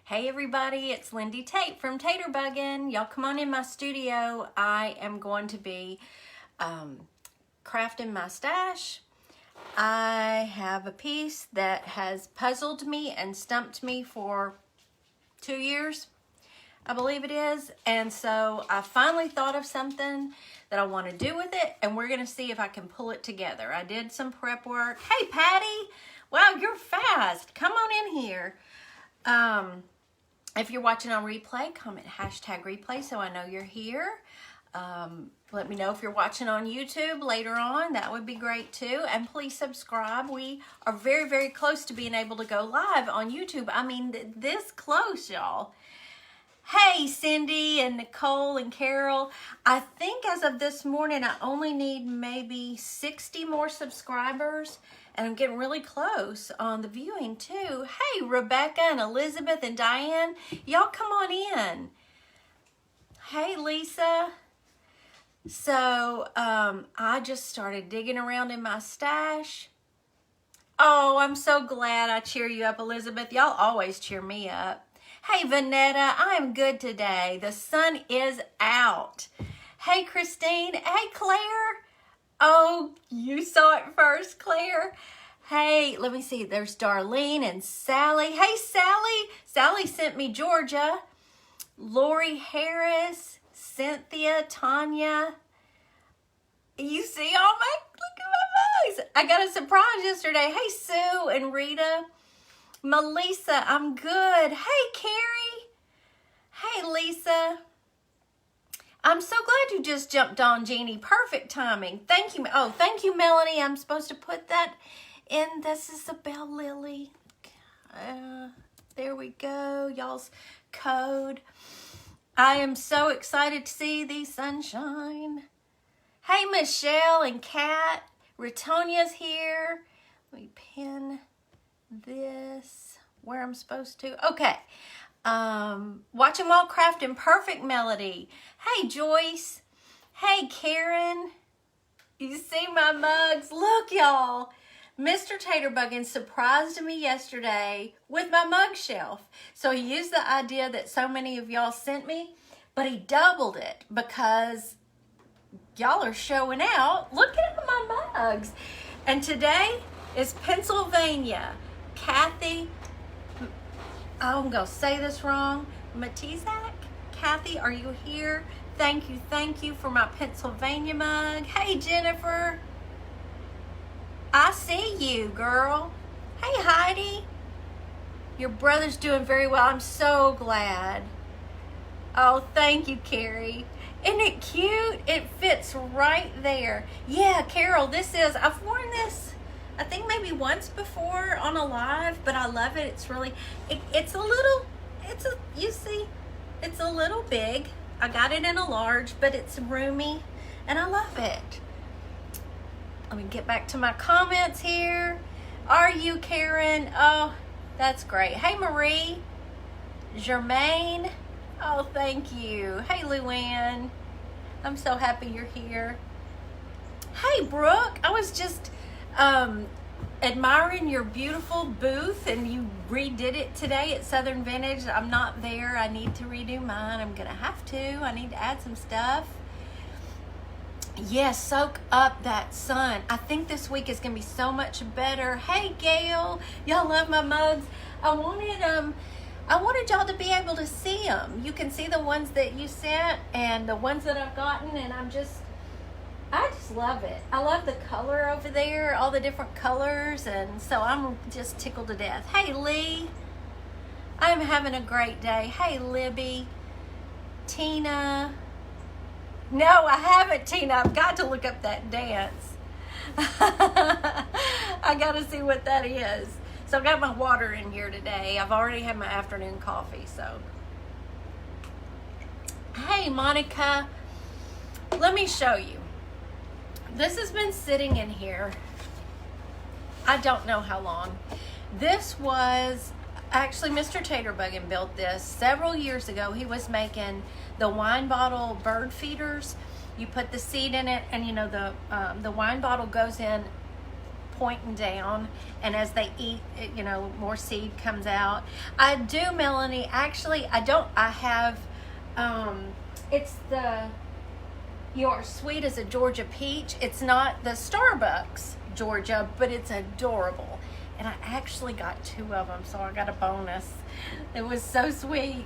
Hey everybody, it's Lindy Tate from Taterbuggin. Y'all come on in my studio. I am going to be crafting my stash. I have a piece that has puzzled me and stumped me for 2 years, I believe it is. And so I finally thought of something that I want to do with it, and we're going to see if I can pull it together. I did some prep work. Hey Patty, wow, you're fast. Come on in here. If you're watching on replay, comment #replay so I know you're here. Let me know if you're watching on YouTube later on. That would be great too. And please subscribe. We are very, very close to being able to go live on YouTube. I mean, this close, y'all. Hey, Cindy and Nicole and Carol. I think as of this morning, I only need maybe 60 more subscribers. And I'm getting really close on the viewing too. Hey, Rebecca and Elizabeth and Diane, y'all come on in. Hey, Lisa. So, I just started digging around in my stash. Oh, I'm so glad I cheer you up, Elizabeth. Y'all always cheer me up. Hey, Vanetta, I'm good today. The sun is out. Hey, Christine. Hey, Claire. Oh, you saw it first, Claire. Hey, let me see. There's Darlene and Sally. Hey, Sally. Sally sent me Georgia. Lori Harris, Cynthia, Tanya. You see all my, look at my mugs. I got a surprise yesterday. Hey, Sue and Rita. Melissa, I'm good. Hey, Carrie. Hey, Lisa. I'm so glad you just jumped on, Jeannie. Perfect timing. Thank you. Oh, thank you, Melanie. I'm supposed to put that in. This is the Bell Lily. There we go. Y'all's code. I am so excited to see the sunshine. Hey, Michelle and Kat. Retonia's here. Let me pin this where I'm supposed to. Okay. Watching while crafting. Perfect, Melody. Hey, Joyce. Hey, Karen. You see my mugs? Look, y'all. Mr. Taterbuggin surprised me yesterday with my mug shelf. So he used the idea that so many of y'all sent me, but he doubled it because y'all are showing out. Look at my mugs. And today is Pennsylvania. Kathy, I'm going to say this wrong. Matizak? Kathy, are you here? Thank you for my Pennsylvania mug. Hey, Jennifer. I see you, girl. Hey, Heidi. Your brother's doing very well. I'm so glad. Oh, thank you, Carrie. Isn't it cute? It fits right there. Yeah, Carol, I've worn this I think maybe once before on a live, but I love it. It's really, it's a little big. I got it in a large, but it's roomy and I love it. Let me get back to my comments here. Are you, Karen? Oh, that's great. Hey, Marie. Jermaine. Oh, thank you. Hey, Luann. I'm so happy you're here. Hey, Brooke. I was just admiring your beautiful booth, and you redid it today at Southern Vintage. I'm not there. I need to redo mine. I'm gonna have to. I need to add some stuff. Yes, soak up that sun. I think this week is gonna be so much better. Hey, Gail. Y'all love my mugs. I wanted y'all to be able to see them. You can see the ones that you sent and the ones that I've gotten, and I just love it. I love the color over there, all the different colors, and so I'm just tickled to death. Hey, Lee. I'm having a great day. Hey, Libby. Tina. No, I haven't, Tina. I've got to look up that dance. I got to see what that is. So I've got my water in here today. I've already had my afternoon coffee, so. Hey, Monica. Let me show you. This has been sitting in here. I don't know how long. This was, actually Mr. Taterbuggin built this several years ago. He was making the wine bottle bird feeders. You put the seed in it, and you know the wine bottle goes in pointing down, and as they eat, you know, more seed comes out. I do, Melanie. Actually, I have, it's the Your Sweet as a Georgia Peach. It's not the Starbucks Georgia, but it's adorable. And I actually got 2 of them, so I got a bonus. It was so sweet.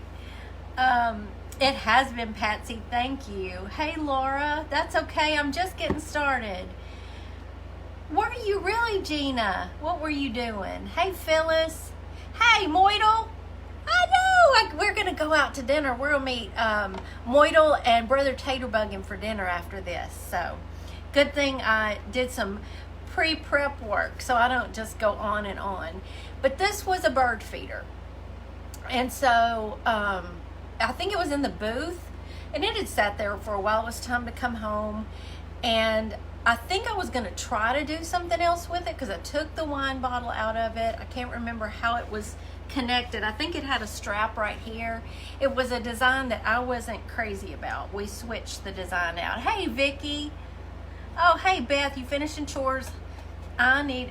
It has been, Patsy. Thank you. Hey, Laura. That's okay. I'm just getting started. Were you really, Gina? What were you doing? Hey, Phyllis. Hey, Moidle. I know. We're going to go out to dinner. We'll meet Moidle and Brother Taterbugin for dinner after this. So, good thing I did some pre-prep work so I don't just go on and on. But this was a bird feeder. And so, I think it was in the booth, and it had sat there for a while. It was time to come home, and I think I was going to try to do something else with it because I took the wine bottle out of it. I can't remember how it was connected. I think it had a strap right here. It was a design that I wasn't crazy about. We switched the design out. Hey, Vicky. Oh, hey, Beth, you finishing chores? Really,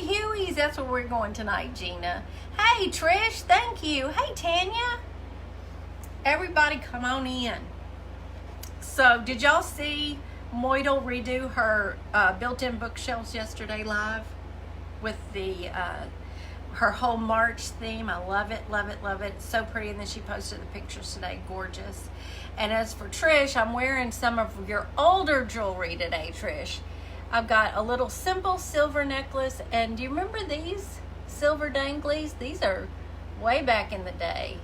Huey's? That's where we're going tonight, Gina. Hey, Trish, thank you. Hey, Tanya. Everybody come on in. So, did y'all see Moidle redo her built-in bookshelves yesterday live with the her whole March theme? I love it, love it, love it. It's so pretty. And then she posted the pictures today. Gorgeous. And as for Trish, I'm wearing some of your older jewelry today, Trish. I've got a little simple silver necklace. And do you remember these silver danglies? These are way back in the day.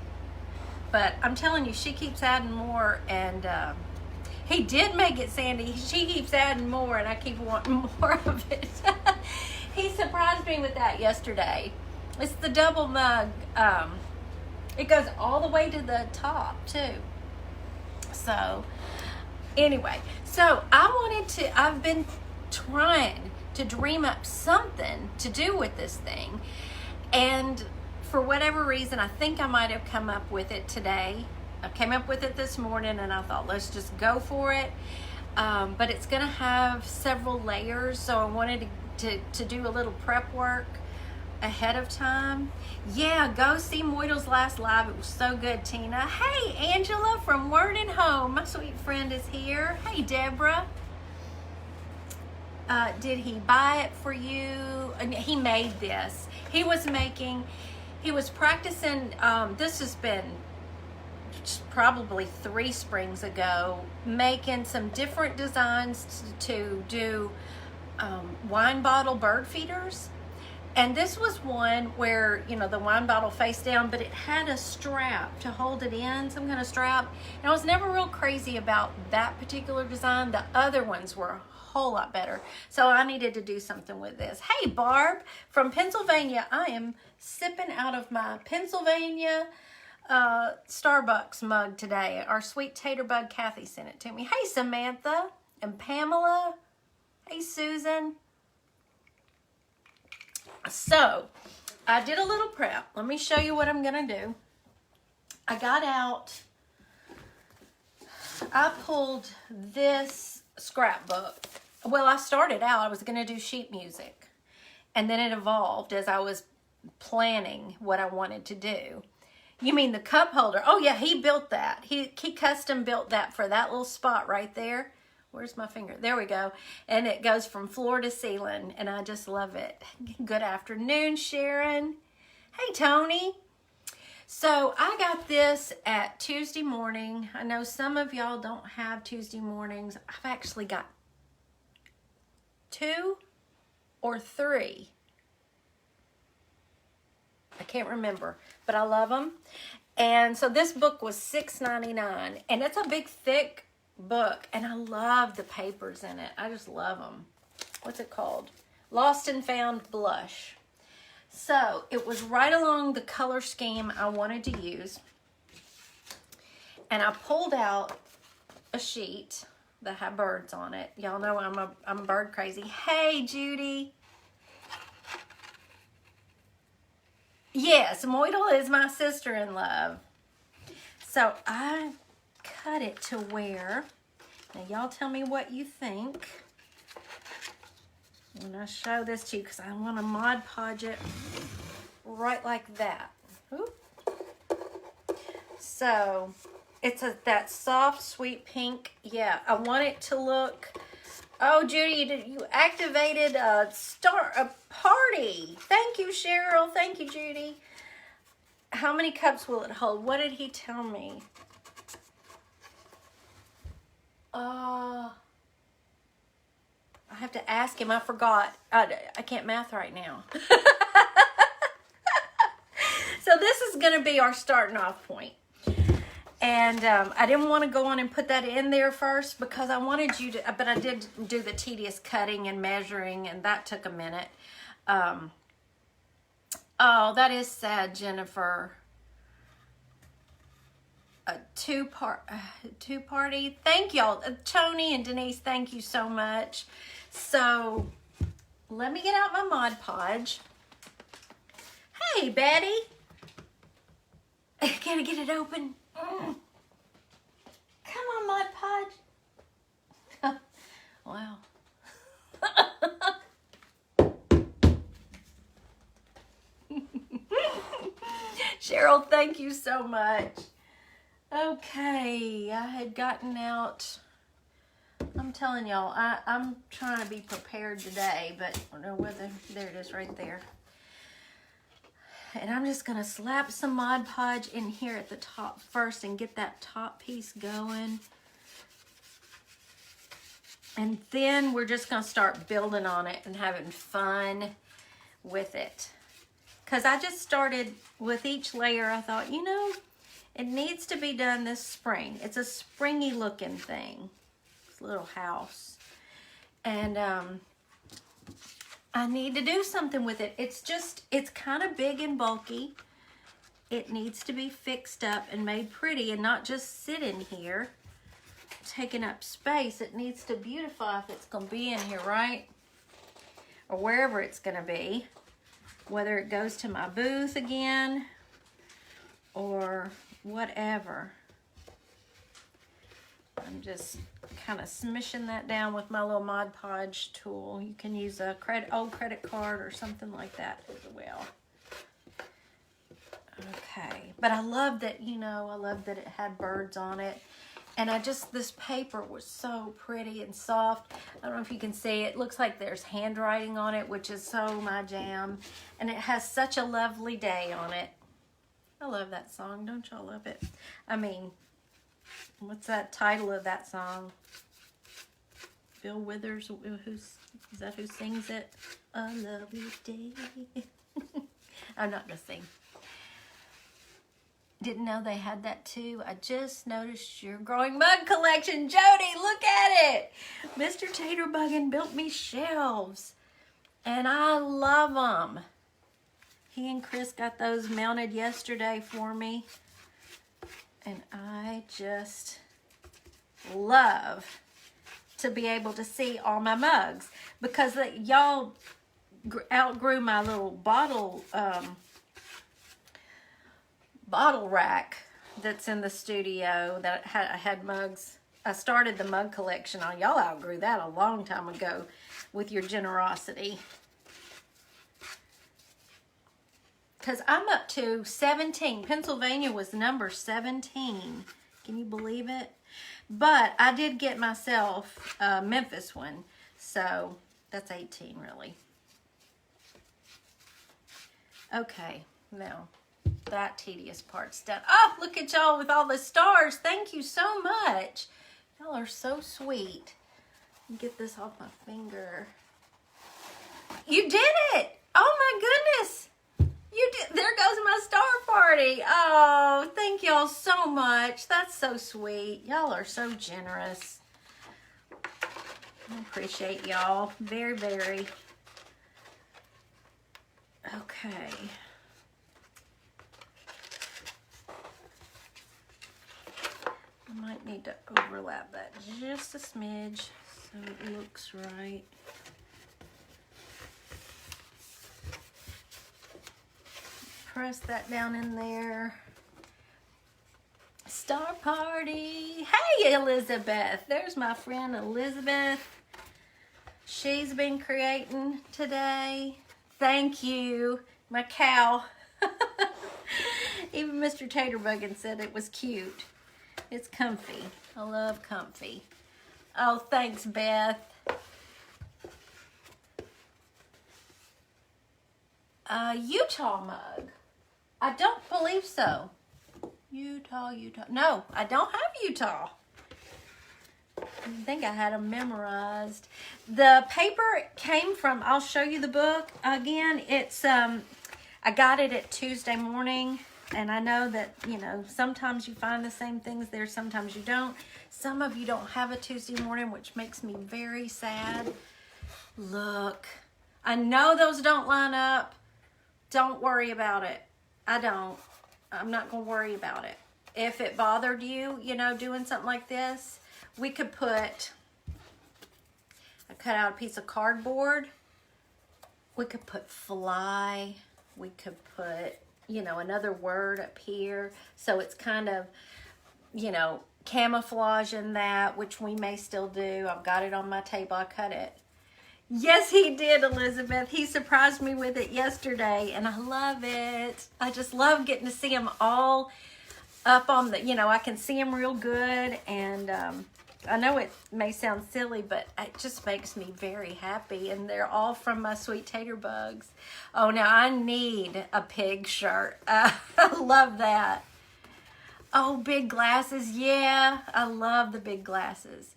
But I'm telling you, she keeps adding more, and he did make it, Sandy. She keeps adding more, and I keep wanting more of it. He surprised me with that yesterday. It's the double mug. It goes all the way to the top, too. So, anyway. So, I've been trying to dream up something to do with this thing. And for whatever reason, I think I might have come up with it today. I came up with it this morning, and I thought, let's just go for it. But it's going to have several layers, so I wanted to do a little prep work ahead of time. Yeah, go see Moidle's last live. It was so good, Tina. Hey, Angela from Word and Home. My sweet friend is here. Hey, Deborah. Did he buy it for you? He made this. He was practicing, this has been probably 3 springs ago, making some different designs to do wine bottle bird feeders. And this was one where, you know, the wine bottle face down, but it had a strap to hold it in, some kind of strap. And I was never real crazy about that particular design. The other ones were a whole lot better. So I needed to do something with this. Hey, Barb from Pennsylvania. I am sipping out of my Pennsylvania Starbucks mug today. Our sweet Taterbug Kathy sent it to me. Hey, Samantha and Pamela. Hey, Susan. So, I did a little prep. Let me show you what I'm going to do. I pulled this scrapbook. Well, I started out, I was going to do sheet music. And then it evolved as I was planning what I wanted to do. You mean the cup holder? Oh, yeah, he built that. He custom built that for that little spot right there. Where's my finger? There we go. And it goes from floor to ceiling, and I just love it. Good afternoon, Sharon. Hey, Tony. So I got this at Tuesday morning. I know some of y'all don't have Tuesday mornings. I've actually got 2 or 3. I can't remember, but I love them. And so this book was $6.99, and it's a big, thick book, and I love the papers in it. I just love them. What's it called? Lost and Found Blush. So it was right along the color scheme I wanted to use, and I pulled out a sheet that had birds on it. Y'all know I'm bird crazy. Hey, Judy. Yes, Moidle is my sister-in-law. So I cut it to where, now y'all tell me what you think. And I show this to you because I want to Mod Podge it right like that. Oop. So it's that soft, sweet pink. Yeah, I want it to look. Oh, Judy, you activated a party. Thank you, Cheryl. Thank you, Judy. How many cups will it hold? What did he tell me? I have to ask him. I forgot. I can't math right now. So this is going to be our starting off point. And I didn't want to go on and put that in there first because I wanted you to, but I did do the tedious cutting and measuring, and that took a minute. Oh, that is sad, Jennifer. A two-party. Thank y'all. Tony and Denise, thank you so much. So let me get out my Mod Podge. Hey, Betty. Gotta get it open. Come on, Mod Podge. Wow. Cheryl, thank you so much. Okay, I had gotten out. I'm telling y'all, I'm trying to be prepared today, but I don't know whether, there it is right there. And I'm just going to slap some Mod Podge in here at the top first and get that top piece going. And then we're just going to start building on it and having fun with it. Because I just started with each layer. I thought, you know, it needs to be done this spring. It's a springy looking thing. This little house. And I need to do something with it. It's kind of big and bulky. It needs to be fixed up and made pretty and not just sit in here taking up space. It needs to beautify if it's going to be in here, right? Or wherever it's going to be. Whether it goes to my booth again or whatever. I'm just kind of smishing that down with my little Mod Podge tool. You can use a old credit card or something like that as well. Okay, but I love that, you know, I love that it had birds on it. And this paper was so pretty and soft. I don't know if you can see it. It looks like there's handwriting on it, which is so my jam. And it has such a lovely day on it. I love that song. Don't y'all love it? I mean, what's that title of that song? Bill Withers, is that who sings it? A lovely day. I'm not gonna sing. Didn't know they had that too. I just noticed your growing mug collection. Jody, look at it. Mr. Taterbuggin built me shelves. And I love them. He and Chris got those mounted yesterday for me. And I just love to be able to see all my mugs. Because y'all outgrew my little bottle rack that's in the studio that I had mugs. I started the mug collection on. Y'all outgrew that a long time ago with your generosity. Because I'm up to 17. Pennsylvania was number 17. Can you believe it? But I did get myself a Memphis one. So that's 18 really. Okay, now that tedious part's done. Oh, look at y'all with all the stars. Thank you so much. Y'all are so sweet. Get this off my finger. You did it. Oh my goodness. You did. There goes my star party. Oh, thank y'all so much. That's so sweet. Y'all are so generous. I appreciate y'all very, very. Okay. I might need to overlap that just a smidge so it looks right. Press that down in there. Star party. Hey, Elizabeth. There's my friend Elizabeth. she's been creating today. Thank you, my cow. Even Mr. Taterbuggin said it was cute. It's comfy. I love comfy. Oh, thanks, Beth. Utah mug. I don't believe so. Utah. No, I don't have Utah. I think I had them memorized. The paper came from, I'll show you the book again. It's, I got it at Tuesday morning. And I know that, you know, sometimes you find the same things there, sometimes you don't. Some of you don't have a Tuesday morning, which makes me very sad. Look, I know those don't line up. Don't worry about it. I'm not going to worry about it. If it bothered you, you know, doing something like this, we could put, I cut out a piece of cardboard. We could put fly. We could put, you know, another word up here. So it's kind of, you know, camouflaging that, which we may still do. I've got it on my table. I cut it. Yes, he did, Elizabeth. He surprised me with it yesterday, and I love it. I just love getting to see them all up on the, you know, I can see them real good, and I know it may sound silly, but it just makes me very happy, and they're all from my Sweet Tater Bugs. Oh, now I need a pig shirt. I love that. Oh, big glasses. Yeah, I love the big glasses.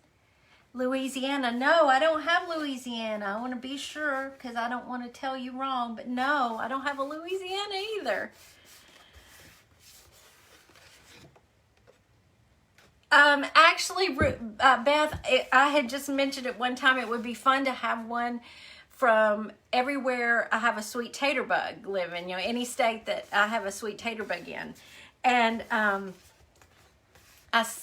Louisiana. No, I don't have Louisiana. I want to be sure because I don't want to tell you wrong. But no, I don't have a Louisiana either. Actually, Beth, I had just mentioned at one time it would be fun to have one from everywhere I have a Sweet Tater Bug living. You know, any state that I have a Sweet Tater Bug in. And I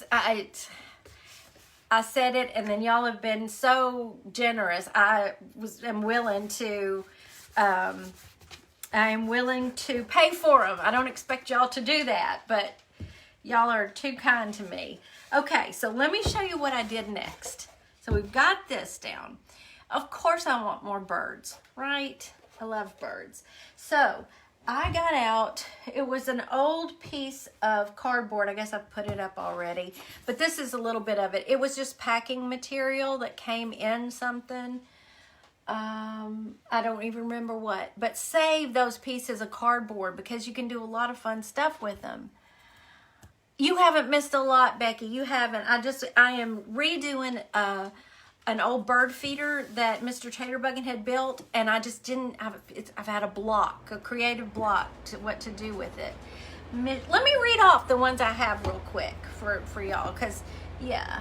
said it, and then y'all have been so generous. I'm willing to pay for them. I don't expect y'all to do that, but y'all are too kind to me. Okay, so let me show you what I did next. So we've got this down. Of course I want more birds, right? I love birds. So I got out, it was an old piece of cardboard. I guess I've put it up already, but this is a little bit of it. It was just packing material that came in something. I don't even remember what, but save those pieces of cardboard because you can do a lot of fun stuff with them. You haven't missed a lot, Becky. You haven't. I am redoing an old bird feeder that Mr. Taterbuggin had built, and I just didn't have I've had a creative block to what to do with it. Let me read off the ones I have real quick for y'all, because yeah.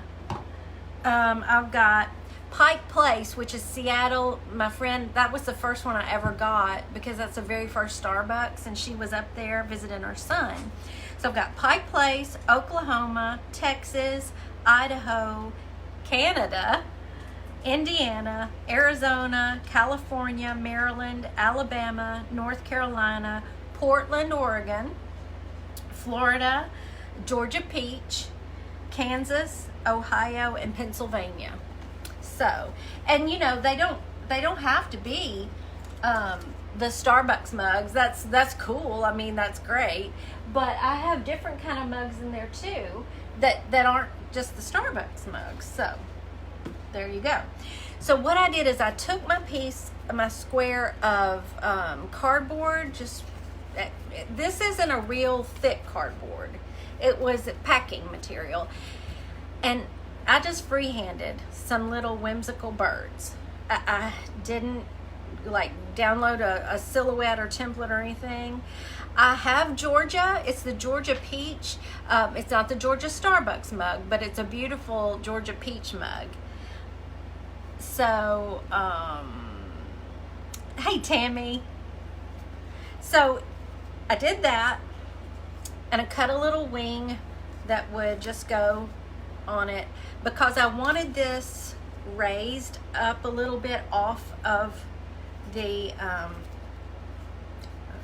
I've got Pike Place, which is Seattle. My friend, that was the first one I ever got because that's the very first Starbucks, and she was up there visiting her son. So I've got Pike Place, Oklahoma, Texas, Idaho, Canada, Indiana, Arizona, California, Maryland, Alabama, North Carolina, Portland, Oregon, Florida, Georgia Peach, Kansas, Ohio, and Pennsylvania. So, and you know, they don't have to be the Starbucks mugs. That's cool. I mean, that's great. But I have different kind of mugs in there too that aren't just the Starbucks mugs. So there you go. So what I did is I took my square of cardboard. This isn't a real thick cardboard. It was packing material. And I just freehanded some little whimsical birds. I didn't like download a silhouette or template or anything. I have Georgia. It's the Georgia Peach. It's not the Georgia Starbucks mug, but it's a beautiful Georgia Peach mug. So, hey Tammy. So I did that, and I cut a little wing that would just go on it because I wanted this raised up a little bit off of the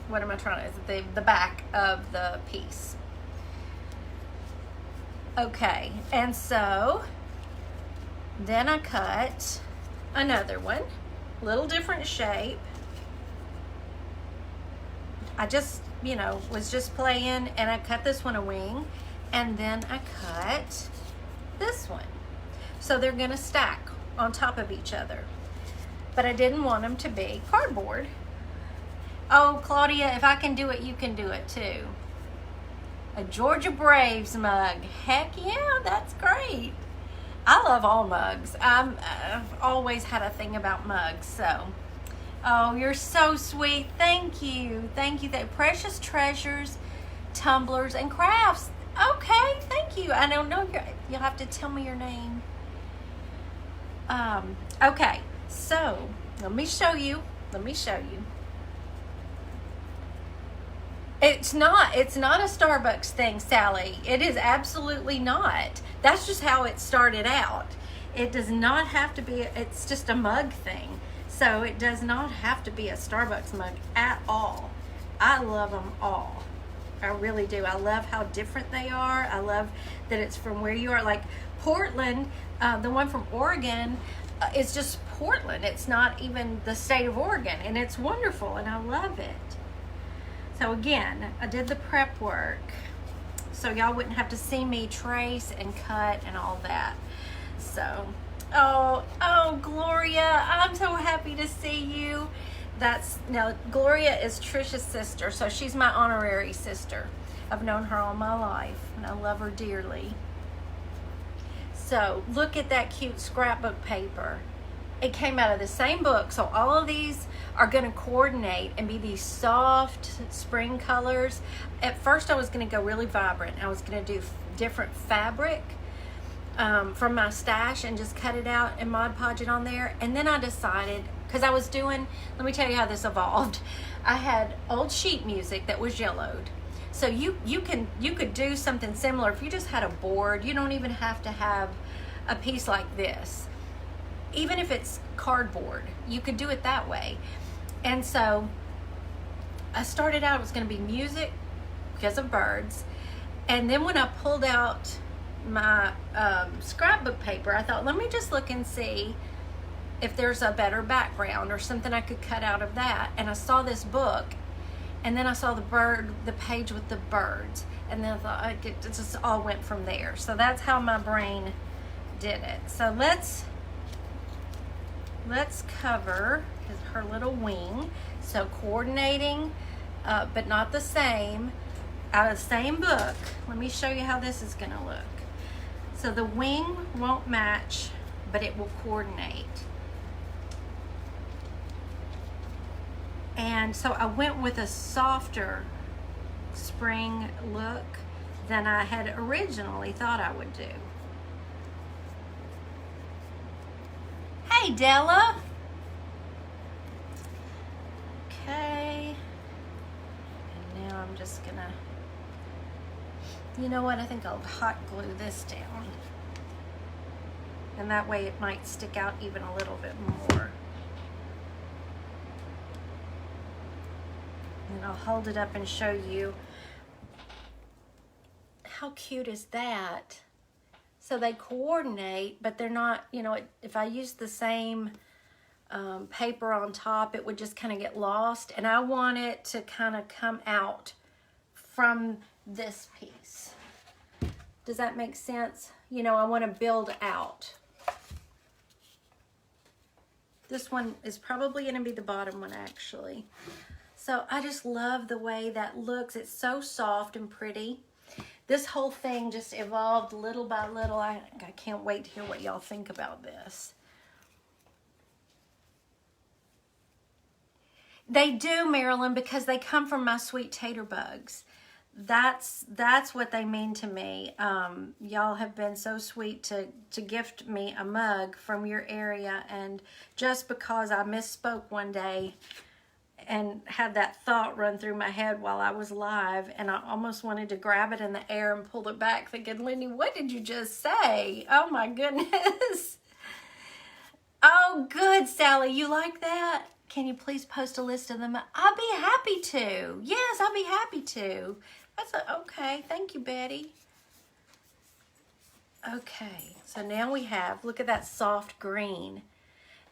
what am I trying to, the back of the piece. Okay, and so then I cut another one, little different shape. I just, you know, was just playing, and I cut this one a wing, and then I cut this one. So they're gonna stack on top of each other. But I didn't want them to be cardboard. Oh, Claudia, if I can do it, you can do it too. A Georgia Braves mug. Heck yeah, that's great. I love all mugs. I've always had a thing about mugs, so. Oh, you're so sweet. Thank you. Thank you. Precious Treasures, Tumblers, and Crafts. Okay, thank you. I don't know, you'll have to tell me your name. Okay, so let me show you. It's not a Starbucks thing, Sally. It is absolutely not. That's just how it started out. It does not have to be, it's just a mug thing. So it does not have to be a Starbucks mug at all. I love them all. I really do. I love how different they are. I love that it's from where you are. Like Portland, the one from Oregon, is just Portland. It's not even the state of Oregon, and it's wonderful, and I love it. So again, I did the prep work so y'all wouldn't have to see me trace and cut and all that. So, oh, Gloria, I'm so happy to see you. Now, Gloria is Trisha's sister, so she's my honorary sister. I've known her all my life, and I love her dearly. So, look at that cute scrapbook paper. It came out of the same book, so all of these are going to coordinate and be these soft spring colors. At first, I was going to go really vibrant. I was going to do different fabric from my stash and just cut it out and Mod Podge it on there. And then I decided, because I was doing, let me tell you how this evolved. I had old sheet music that was yellowed. So you could do something similar if you just had a board. You don't even have to have a piece like this. Even if it's cardboard, you could do it that way. And so I started out, it was going to be music because of birds. And then when I pulled out my scrapbook paper, I thought, let me just look and see if there's a better background or something I could cut out of that. And I saw this book, and then I saw the page with the birds, and then I thought it just all went from there. So that's how my brain did it. So let's cover her little wing. So coordinating, but not the same, out of the same book. Let me show you how this is going to look. So the wing won't match, but it will coordinate. And so I went with a softer spring look than I had originally thought I would do. Hey, Della. Okay. And now I'm just gonna, you know what, I think I'll hot glue this down. And that way it might stick out even a little bit more. And I'll hold it up and show you. How cute is that? So they coordinate, but they're not, you know, if I use the same paper on top, it would just kind of get lost. And I want it to kind of come out from this piece. Does that make sense? You know, I want to build out. This one is probably going to be the bottom one, actually. So I just love the way that looks. It's so soft and pretty. This whole thing just evolved little by little. I can't wait to hear what y'all think about this. They do, Marilyn, because they come from my sweet tater bugs. That's what they mean to me. Y'all have been so sweet to gift me a mug from your area, and just because I misspoke one day and had that thought run through my head while I was live, and I almost wanted to grab it in the air and pull it back thinking, Lindy, what did you just say? Oh my goodness. Oh, good, Sally. You like that? Can you please post a list of them? I'll be happy to. Yes, I'll be happy to. Okay. Thank you, Betty. Okay, so now we have, look at that soft green.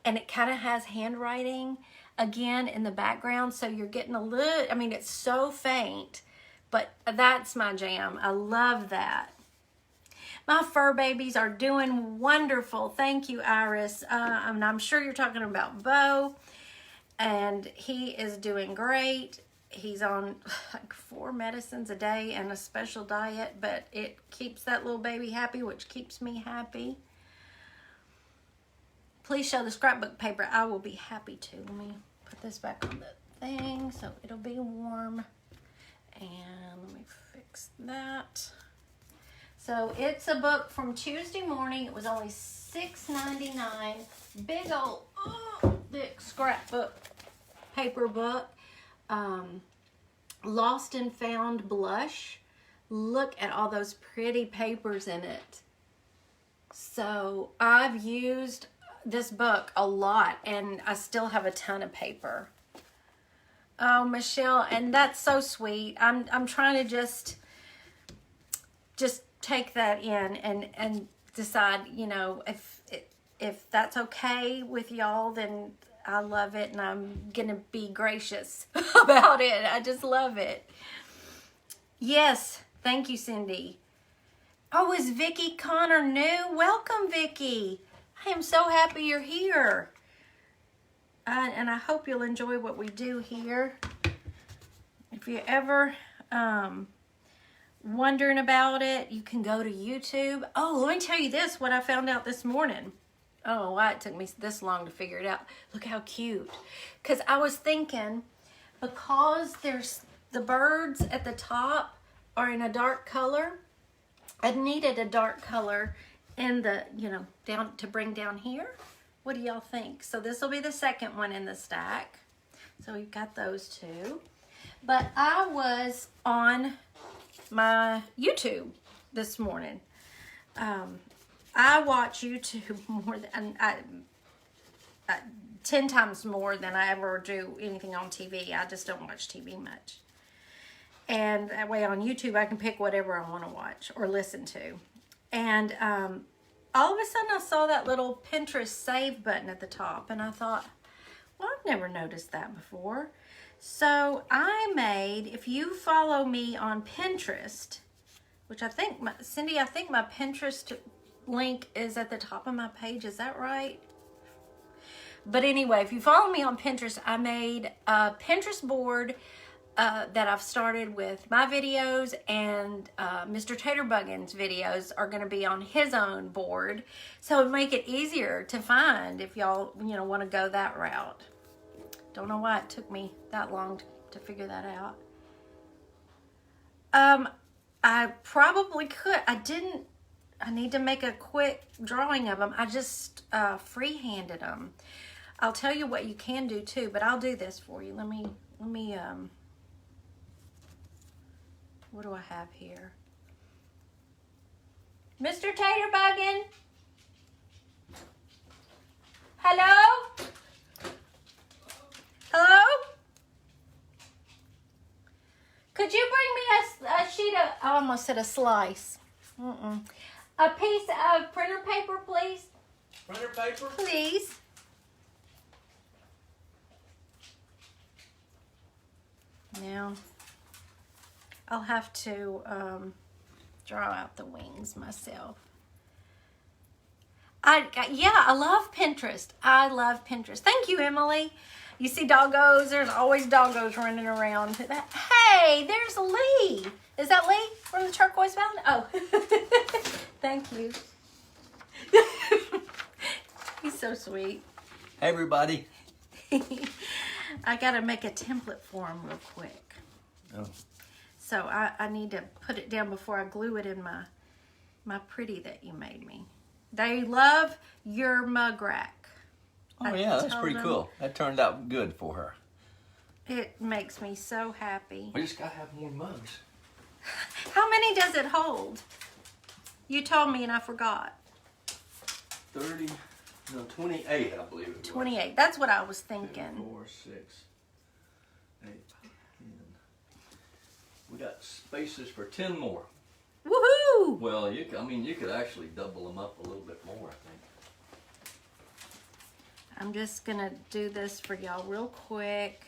and it kind of has handwriting again in the background, so you're getting a little, I mean, it's so faint, but that's my jam. I love that. My fur babies are doing wonderful. Thank you, Iris. And I'm sure you're talking about Bo, and he is doing great. He's on like 4 medicines a day and a special diet, but it keeps that little baby happy, which keeps me happy. Please show the scrapbook paper. I will be happy to. Let me put this back on the thing so it'll be warm. And let me fix that. So it's a book from Tuesday morning. It was only $6.99. Big old, thick scrapbook paper book. Lost and Found Blush. Look at all those pretty papers in it. So I've used this book a lot, and I still have a ton of paper. Oh, Michelle, and that's so sweet. I'm trying to just take that in and decide, you know, if that's okay with y'all, then I love it, and I'm gonna be gracious about it. I just love it. Yes, thank you, Cindy. Oh, is Vicki Connor new? Welcome, Vicki. I am so happy you're here. And I hope you'll enjoy what we do here. If you're ever wondering about it, you can go to YouTube. Oh, let me tell you this, what I found out this morning. I don't know why it took me this long to figure it out. Look how cute. Because I was thinking, because there's the birds at the top are in a dark color, I needed a dark color in the, you know, down to bring down here. What do y'all think? So this will be the second one in the stack. So we've got those two. But I was on my YouTube this morning. I watch YouTube more than 10 times more than I ever do anything on TV. I just don't watch TV much. And that way on YouTube I can pick whatever I want to watch or listen to. And all of a sudden I saw that little Pinterest save button at the top, and I thought, well, I've never noticed that before. So I made, if you follow me on Pinterest, which I think, Cindy, I think my Pinterest link is at the top of my page. Is that right? But anyway, if you follow me on Pinterest, I made a Pinterest board that I've started with my videos, and Mr. Taterbuggin's videos are going to be on his own board. So it make it easier to find if y'all, you know, want to go that route. Don't know why it took me that long to figure that out. I probably could. I need to make a quick drawing of them. I just free-handed them. I'll tell you what you can do too, but I'll do this for you. Let me what do I have here? Mr. Taterbuggin? Hello? Hello? Could you bring me a sheet of, I almost said a slice. A piece of printer paper, please? Printer paper? Please. Now, I'll have to draw out the wings myself. I love Pinterest. I love Pinterest. Thank you, Emily. You see doggos, there's always doggos running around. Hey, there's Lee. Is that Lee from the Turquoise Mountain? Oh, thank you. He's so sweet. Hey, everybody. I got to make a template for him real quick. Oh. So I need to put it down before I glue it in my pretty that you made me. They love your mug rack. Oh, yeah, that's pretty cool. That turned out good for her. It makes me so happy. We just got to have more mugs. How many does it hold? You told me and I forgot. 28, I believe it was. 28. That's what I was thinking. 2, 4, 6, 8, 10. We got spaces for 10 more. Woohoo! Well, you could actually double them up a little bit more, I think. I'm just gonna do this for y'all real quick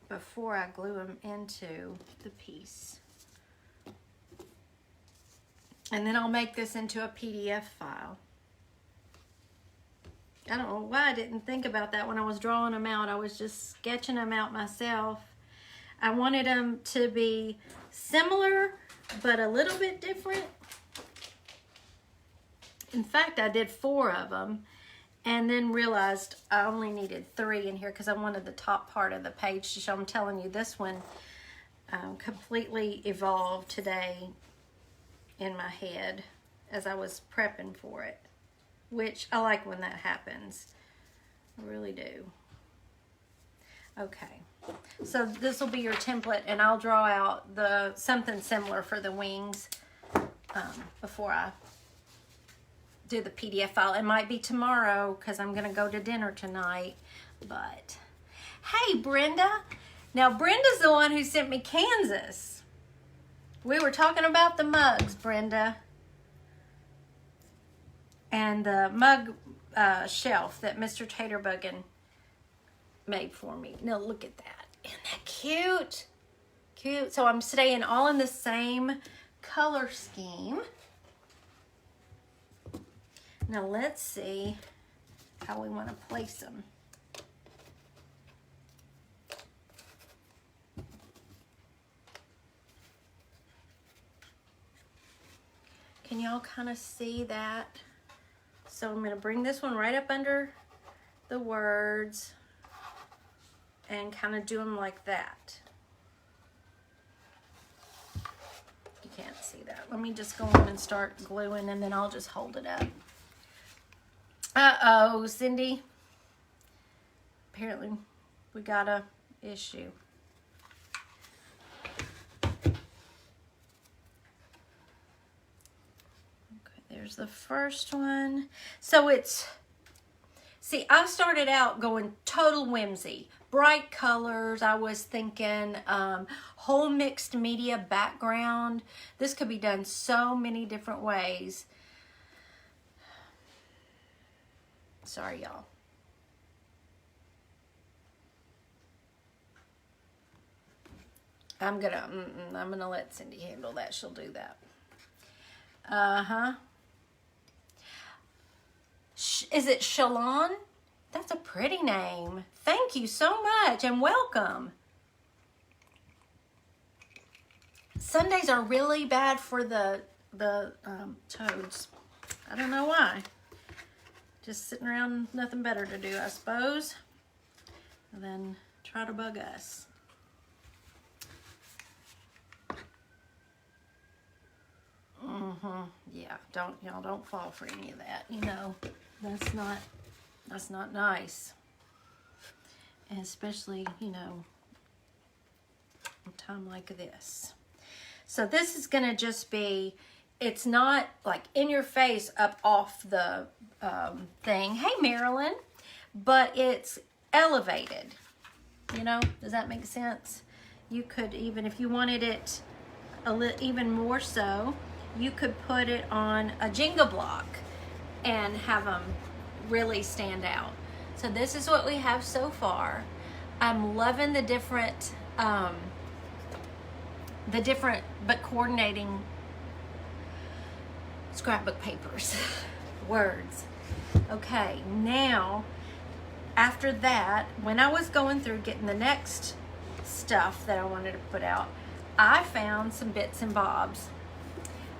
before I glue them into the piece. And then I'll make this into a PDF file. I don't know why I didn't think about that when I was drawing them out. I was just sketching them out myself. I wanted them to be similar, but a little bit different. In fact, I did 4 of them and then realized I only needed 3 in here because I wanted the top part of the page to show. I'm telling you, this one completely evolved today in my head as I was prepping for it, which I like when that happens. I really do. Okay, so this will be your template, and I'll draw out something similar for the wings before I do the PDF file. It might be tomorrow because I'm gonna go to dinner tonight, but hey, Brenda. Now, Brenda's the one who sent me Kansas. We were talking about the mugs, Brenda, and the mug shelf that Mr. Taterbuggin made for me. Now, look at that. Isn't that cute? Cute. So I'm staying all in the same color scheme. Now let's see how we want to place them. Can y'all kind of see that? So I'm going to bring this one right up under the words and kind of do them like that. You can't see that. Let me just go on and start gluing, and then I'll just hold it up. Uh-oh, Cindy. Apparently we got a issue. Okay, there's the first one. So it's, see, I started out going total whimsy. Bright colors. I was thinking whole mixed media background. This could be done so many different ways. Sorry, y'all. I'm gonna let Cindy handle that. She'll do that. Is it Shalon? That's a pretty name. Thank you so much and welcome. Sundays are really bad for the toads. I don't know why. Just sitting around, nothing better to do, I suppose. And then try to bug us. Yeah, y'all don't fall for any of that. You know, that's not nice. And especially, you know, a time like this. So this is gonna just be, it's not like in your face up off the thing. Hey, Marilyn. But it's elevated. You know, does that make sense? You could even, if you wanted it even more so, you could put it on a Jenga block and have them really stand out. So this is what we have so far. I'm loving the different but coordinating scrapbook papers. Words. Okay, now after that, when I was going through getting the next stuff that I wanted to put out, I found some bits and bobs.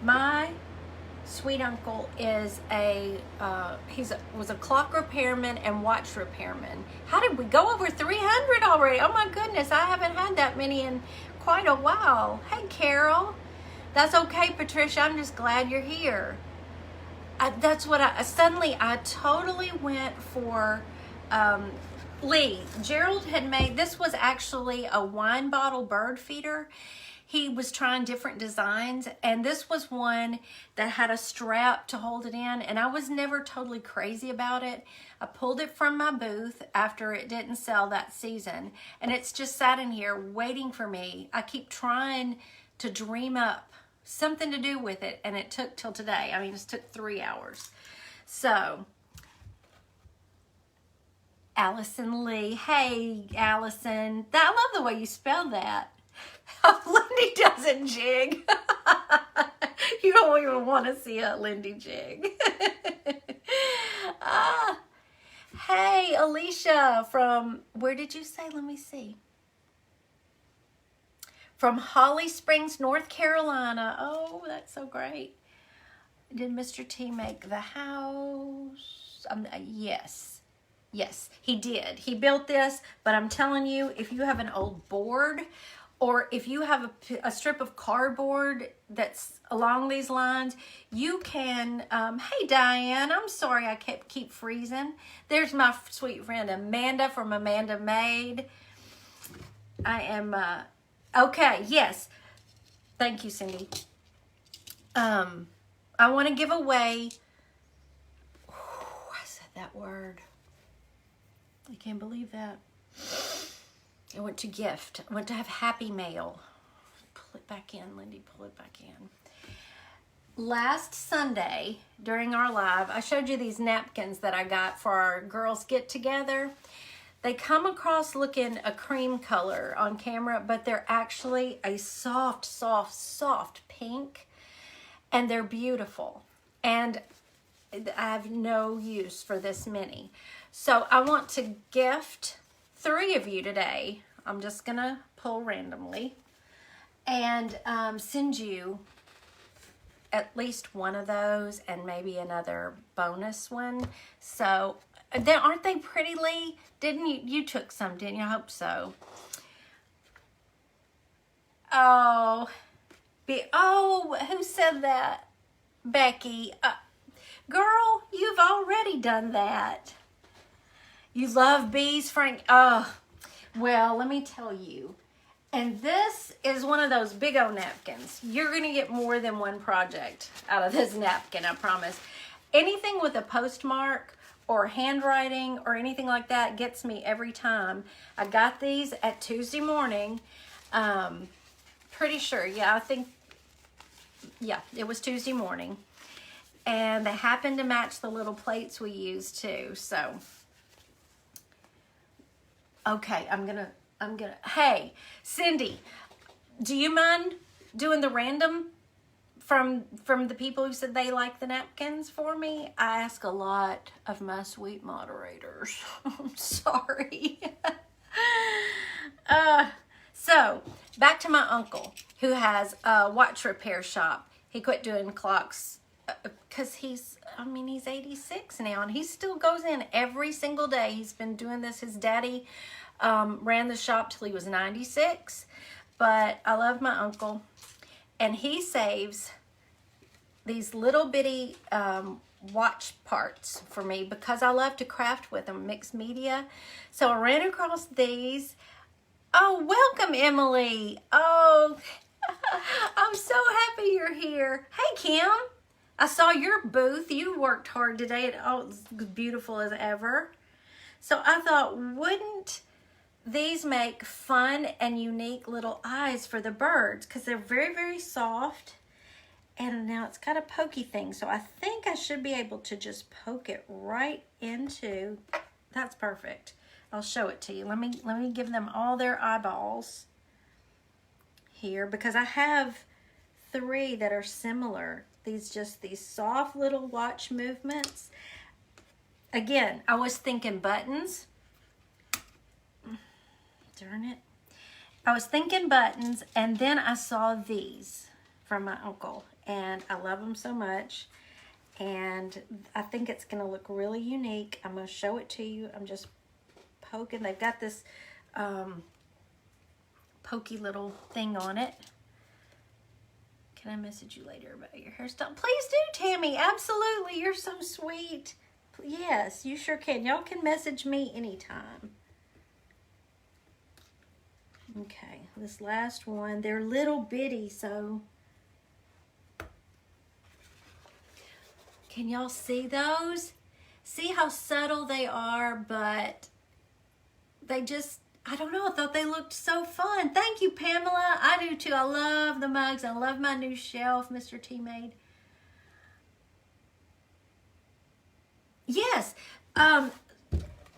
My sweet uncle is was a clock repairman and watch repairman. How did we go over 300 already? Oh my goodness, I haven't had that many in quite a while. Hey, Carol. That's okay, Patricia. I'm just glad you're here. That's what suddenly I totally went for Lee. Gerald had made, this was actually a wine bottle bird feeder. He was trying different designs, and this was one that had a strap to hold it in, and I was never totally crazy about it. I pulled it from my booth after it didn't sell that season, and it's just sat in here waiting for me. I keep trying to dream up something to do with it, and it took till today. I mean, it took 3 hours. So, Allison Lee. Hey, Allison. I love the way you spelled that. Lindy doesn't jig. You don't even want to see a Lindy jig. Hey, Alicia from, where did you say? Let me see. From Holly Springs, North Carolina. Oh, that's so great. Did Mr. T make the house? Yes. Yes, he did. He built this, but I'm telling you, if you have an old board or if you have a strip of cardboard that's along these lines, you can, hey Diane, I'm sorry I keep freezing. There's my sweet friend Amanda from Amanda Made. I am, okay, yes. Thank you, Cindy. I want to give away, I said that word. I can't believe that. I went to gift. I went to have Happy Mail. Pull it back in, Lindy. Pull it back in. Last Sunday, during our live, I showed you these napkins that I got for our girls' get-together. They come across looking a cream color on camera, but they're actually a soft, soft, soft pink. And they're beautiful. And I have no use for this many. So I want to gift 3 of you today. I'm just going to pull randomly and send you at least one of those and maybe another bonus one. So aren't they pretty, Lee? Didn't you took some, didn't you? I hope so. Oh, who said that? Becky. Girl, you've already done that. You love bees, Frank? Oh, well, let me tell you. And this is one of those big old napkins. You're going to get more than one project out of this napkin, I promise. Anything with a postmark or handwriting or anything like that gets me every time. I got these at Tuesday morning. Pretty sure, yeah, it was Tuesday morning. And they happened to match the little plates we use too, so. Okay, I'm gonna, hey, Cindy, do you mind doing the random from the people who said they like the napkins for me? I ask a lot of my sweet moderators. I'm sorry. So, back to my uncle who has a watch repair shop. He quit doing clocks because he's 86 now, and he still goes in every single day. He's been doing this. His daddy ran the shop till he was 96, but I love my uncle, and he saves these little bitty watch parts for me because I love to craft with them, mixed media. So I ran across these. Oh, welcome, Emily. Oh, I'm so happy you're here. Hey, Kim. I saw your booth. You worked hard today. It was beautiful as ever. So I thought, wouldn't these make fun and unique little eyes for the birds? Because they're very, very soft. And now it's got a pokey thing. So I think I should be able to just poke it right into. That's perfect. I'll show it to you. Let me give them all their eyeballs here because I have 3 that are similar. These soft little watch movements. Again, I was thinking buttons. Darn it. I was thinking buttons, and then I saw these from my uncle, and I love them so much. And I think it's going to look really unique. I'm going to show it to you. I'm just poking. They've got this pokey little thing on it. Can I message you later about your hairstyle? Please do, Tammy. Absolutely. You're so sweet. Yes, you sure can. Y'all can message me anytime. Okay, this last one. They're little bitty, so. Can y'all see those? See how subtle they are, but they just, I don't know, I thought they looked so fun. Thank you, Pamela. I do too. I love the mugs. I love my new shelf Mr. T made. Yes.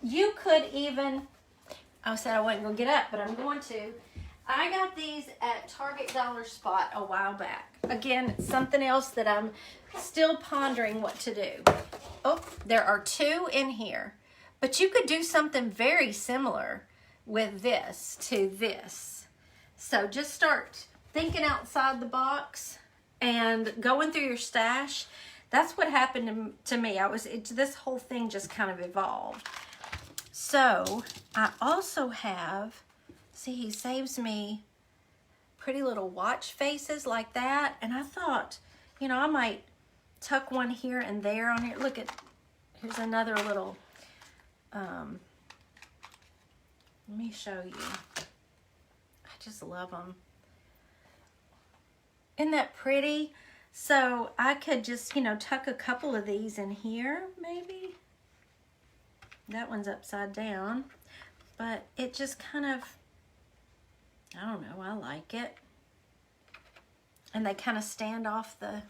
You could even, I said I wasn't going to get up, but I'm going to. I got these at Target Dollar Spot a while back. Again, it's something else that I'm still pondering what to do. Oh, there are 2 in here. But you could do something very similar with this to this. So just start thinking outside the box and going through your stash. That's what happened to me. This whole thing just kind of evolved. So I also have, see, he saves me pretty little watch faces like that. And I thought, you know, I might tuck one here and there on here. Look at, here's another little, let me show you. I just love them. Isn't that pretty? So I could just, you know, tuck a couple of these in here, maybe. That one's upside down, but it just kind of, I don't know, I like it. And they kind of stand off the,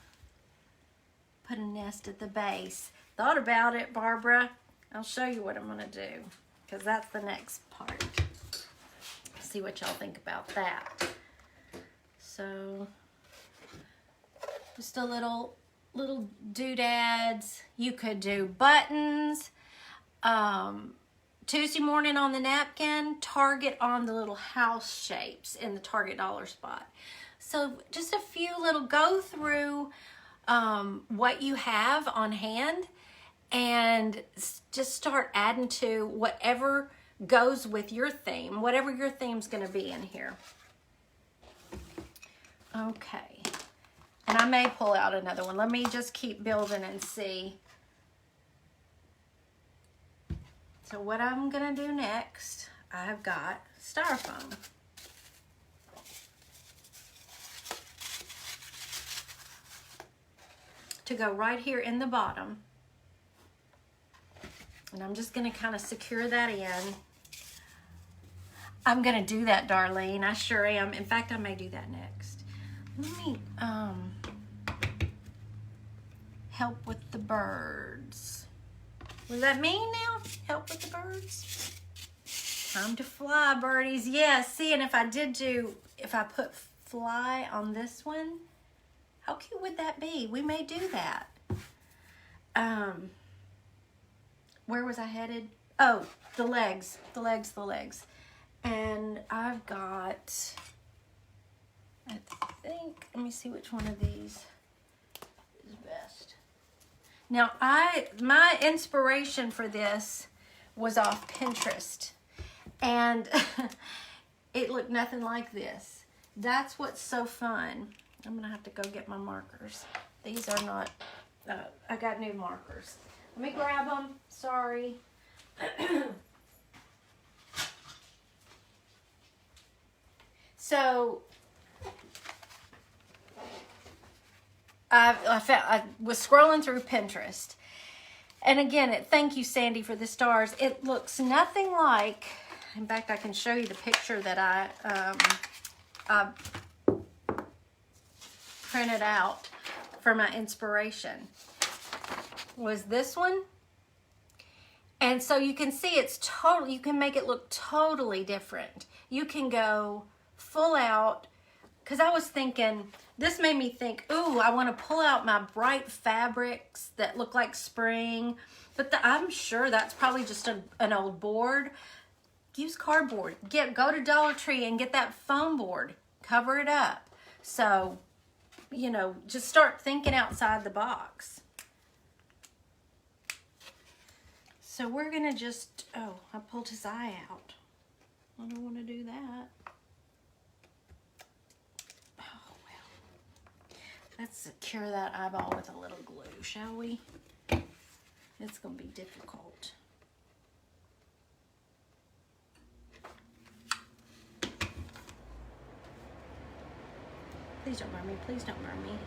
put a nest at the base. Thought about it, Barbara. I'll show you what I'm gonna do, because that's the next part. See what y'all think about that. So, just a little doodads. You could do buttons. Tuesday morning on the napkin, Target on the little house shapes in the Target Dollar Spot. So just a few little go through what you have on hand and just start adding to whatever goes with your theme, whatever your theme's going to be in here. Okay. And I may pull out another one. Let me just keep building and see. So what I'm going to do next, I've got styrofoam. To go right here in the bottom. And I'm just going to kind of secure that in. I'm going to do that, Darlene. I sure am. In fact, I may do that next. Let me help with the birds. What does that mean now? Help with the birds? Time to fly, birdies. Yeah, see, and if I put fly on this one, how cute would that be? We may do that. Where was I headed? Oh, the legs. And I've got, I think, let me see which one of these is best. Now, my inspiration for this was off Pinterest. And it looked nothing like this. That's what's so fun. I'm going to have to go get my markers. These are not, I got new markers. Let me grab them. Sorry. So, I was scrolling through Pinterest. And again, thank you, Sandy, for the stars. It looks nothing like, in fact, I can show you the picture that I printed out for my inspiration. Was this one. And so you can see it's totally, you can make it look totally different. You can go full out, because I was thinking, this made me think, ooh, I want to pull out my bright fabrics that look like spring. But I'm sure that's probably just an old board. Use cardboard. Go to Dollar Tree and get that foam board. Cover it up. So, you know, just start thinking outside the box. So we're going to just, oh, I pulled his eye out. I don't want to do that. Oh, well. Let's secure that eyeball with a little glue, shall we? It's going to be difficult. Please don't burn me. Please don't burn me.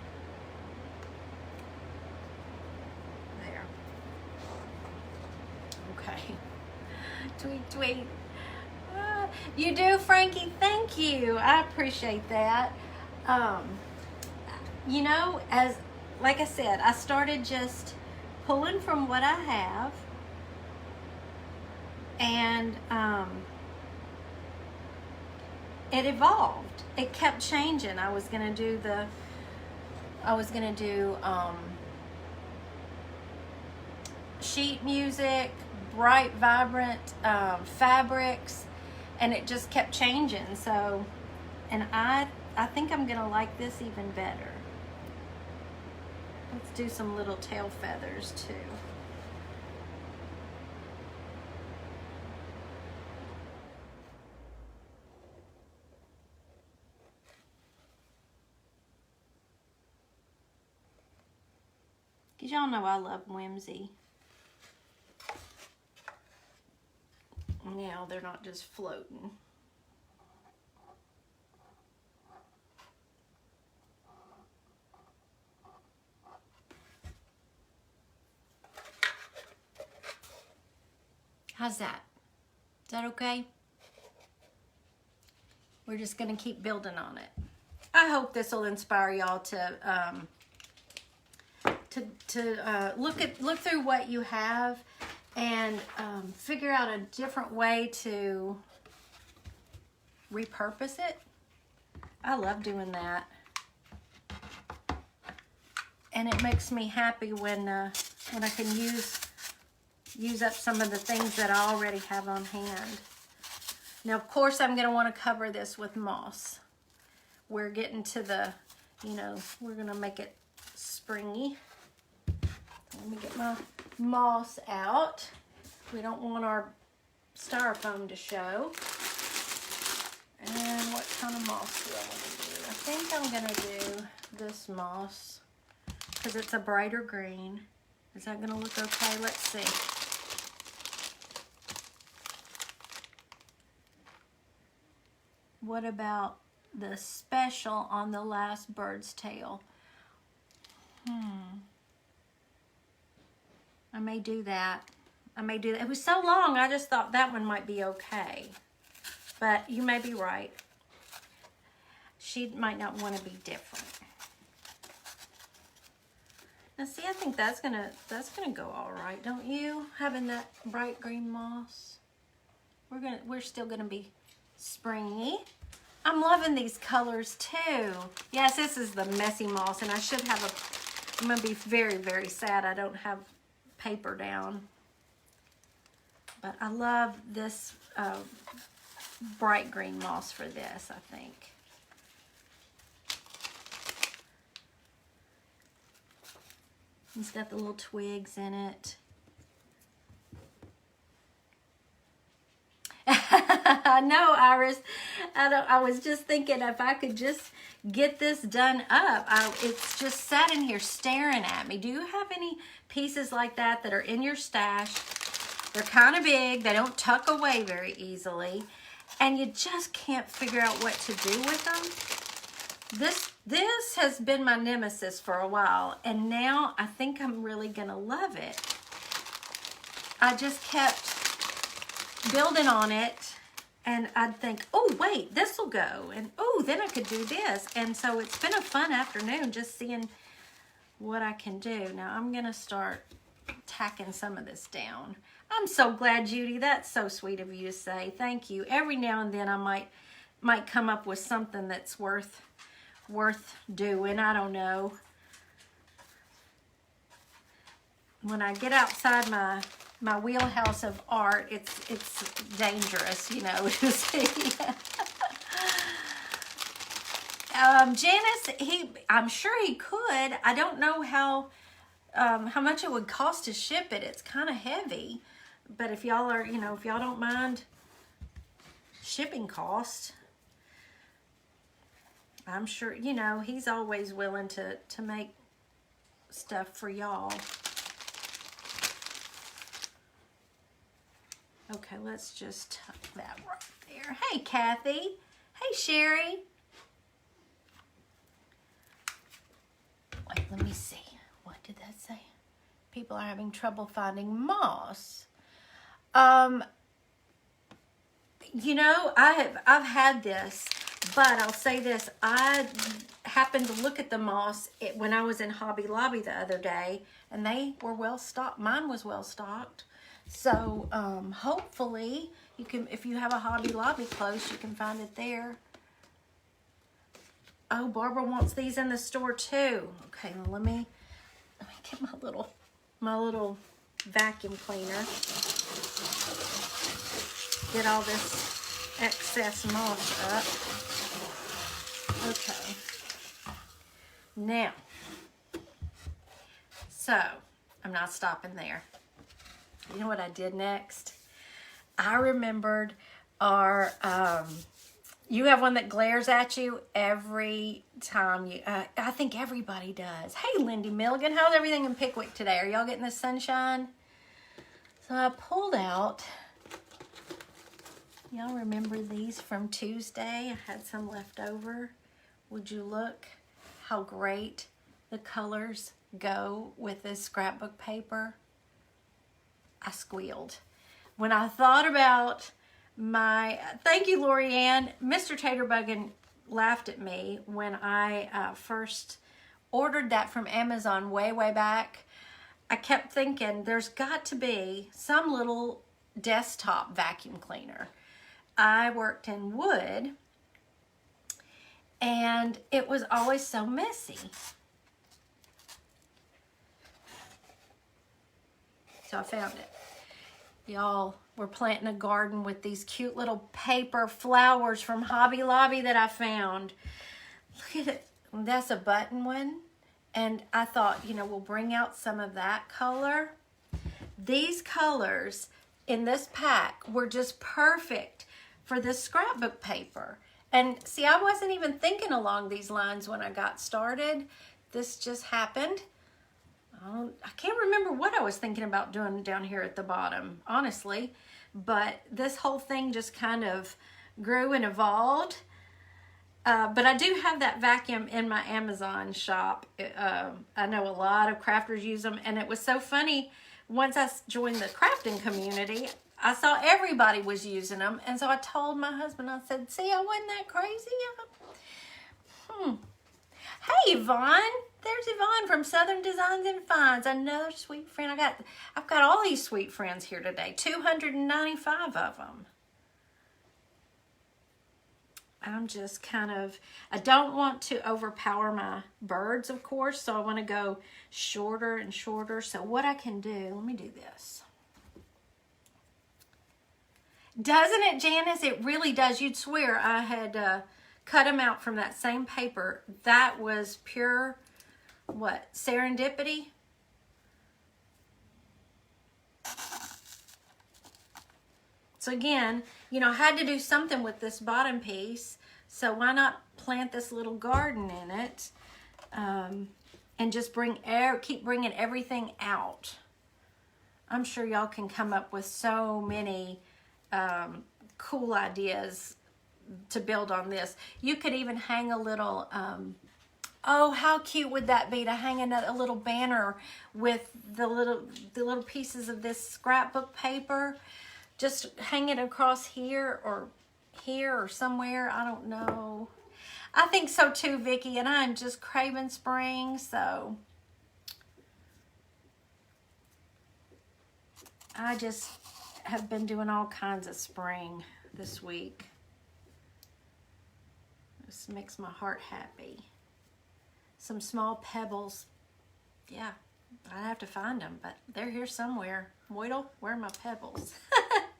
There. Okay. Tweet, tweet. You do, Frankie? Thank you. I appreciate that. You know, like I said, I started just pulling from what I have. And it evolved. It kept changing. I was gonna do sheet music, bright, vibrant fabrics, and it just kept changing. So, and I think I'm gonna like this even better. Let's do some little tail feathers too. Because y'all know I love whimsy. Now they're not just floating. How's that? Is that okay? We're just gonna keep building on it. I hope this will inspire y'all to look through what you have and figure out a different way to repurpose it. I love doing that, and it makes me happy when I can use up some of the things that I already have on hand. Now, of course, I'm going to want to cover this with moss. We're getting to the, we're going to make it springy. Let me get my moss out. We don't want our styrofoam to show. And what kind of moss do I want to do? I think I'm going to do this moss because it's a brighter green. Is that going to look okay? Let's see. What about the special on the last bird's tail? I may do that. It was so long, I just thought that one might be okay. But you may be right. She might not want to be different. Now see, I think that's gonna go all right, don't you? Having that bright green moss. We're still gonna be springy. I'm loving these colors too. Yes, this is the messy moss, and I should have I'm gonna be very, very sad I don't have paper down. But I love this bright green moss for this, I think. It's got the little twigs in it. I know, Iris. I was just thinking if I could just get this done up. It's just sat in here staring at me. Do you have any pieces like that are in your stash? They're kind of big. They don't tuck away very easily. And you just can't figure out what to do with them. This has been my nemesis for a while. And now I think I'm really going to love it. I just kept building on it. And I'd think, oh, wait, this will go. And, oh, then I could do this. And so it's been a fun afternoon just seeing what I can do. Now, I'm going to start tacking some of this down. I'm so glad, Judy. That's so sweet of you to say. Thank you. Every now and then I might come up with something that's worth doing. I don't know. When I get outside my wheelhouse of art, it's dangerous, to see. Janice, I'm sure he could. I don't know how much it would cost to ship it. It's kind of heavy, but if y'all are, if y'all don't mind shipping costs, I'm sure, he's always willing to make stuff for y'all. Okay, let's just tuck that right there. Hey, Kathy. Hey, Sherry. Wait, let me see. What did that say? People are having trouble finding moss. I've had this, but I'll say this. I happened to look at the moss when I was in Hobby Lobby the other day, and they were well stocked. Mine was well stocked. So hopefully you can, if you have a Hobby Lobby close, you can find it there. Oh, Barbara wants these in the store too. Okay, well, let me get my little vacuum cleaner. Get all this excess moss up. Okay. Now, so I'm not stopping there. You know what I did next? I remembered our, you have one that glares at you every time you, I think everybody does. Hey, Lindy Milligan, how's everything in Pickwick today? Are y'all getting the sunshine? So I pulled out, y'all remember these from Tuesday? I had some left over. Would you look how great the colors go with this scrapbook paper? I squealed. When I thought about my, thank you, Lorianne. Mr. Taterbuggen laughed at me when I first ordered that from Amazon way back. I kept thinking there's got to be some little desktop vacuum cleaner. I worked in wood and it was always so messy. So I found it. Y'all, we're planting a garden with these cute little paper flowers from Hobby Lobby that I found. Look at it. That's a button one. And I thought, you know, we'll bring out some of that color. These colors in this pack were just perfect for this scrapbook paper. And see, I wasn't even thinking along these lines when I got started. This just happened. I can't remember what I was thinking about doing down here at the bottom, honestly. But this whole thing just kind of grew and evolved. But I do have that vacuum in my Amazon shop. I know a lot of crafters use them. And it was so funny. Once I joined the crafting community, I saw everybody was using them. And so I told my husband, I said, see, I wasn't that crazy. Hey, Yvonne. There's Yvonne from Southern Designs and Finds. Another sweet friend. I've got all these sweet friends here today. 295 of them. I'm just kind of, I don't want to overpower my birds, of course, so I want to go shorter and shorter. So what I can do, let me do this. Doesn't it, Janice? It really does. You'd swear I had cut them out from that same paper. That was pure, what, serendipity? So again, you know, I had to do something with this bottom piece. So why not plant this little garden in it and just keep bringing everything out. I'm sure y'all can come up with so many cool ideas to build on this. You could even hang a little, oh, how cute would that be to hang a little banner with the little pieces of this scrapbook paper. Just hang it across here or somewhere. I don't know. I think so too, Vicki, and I'm just craving spring, so I just have been doing all kinds of spring this week. This makes my heart happy. Some small pebbles. Yeah, I have to find them, but they're here somewhere. Moidle, where are my pebbles?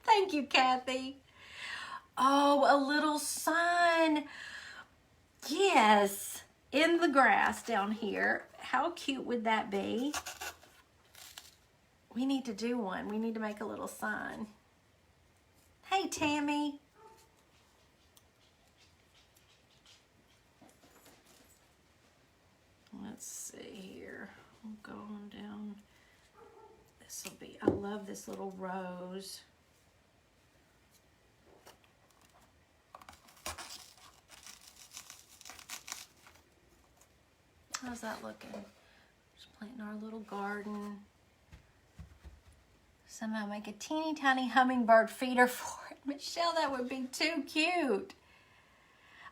Thank you, Kathy. Oh, a little sun. Yes, in the grass down here. How cute would that be? We need to do one. We need to make a little sign. Hey, Tammy. Let's see here. I'm going down. This will be, I love this little rose. How's that looking? Just planting our little garden. Somehow make a teeny tiny hummingbird feeder for it. Michelle, that would be too cute.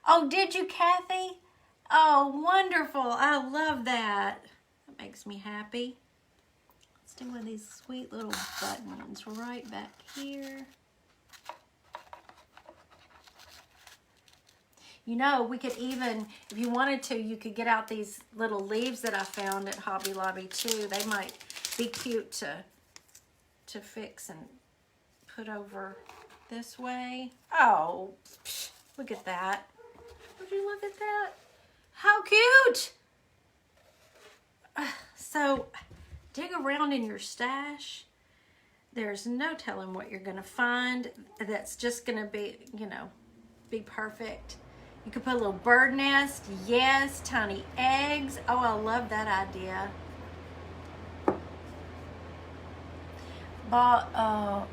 Oh, did you, Kathy? Oh, wonderful. I love that. That makes me happy. Let's do one of these sweet little buttons right back here. You know, we could even, if you wanted to, you could get out these little leaves that I found at Hobby Lobby too. They might be cute to fix and put over this way. Oh, look at that. Would you look at that? How cute! So, dig around in your stash. There's no telling what you're going to find that's just going to be, you know, be perfect. You could put a little bird nest. Yes, tiny eggs. Oh, I love that idea. I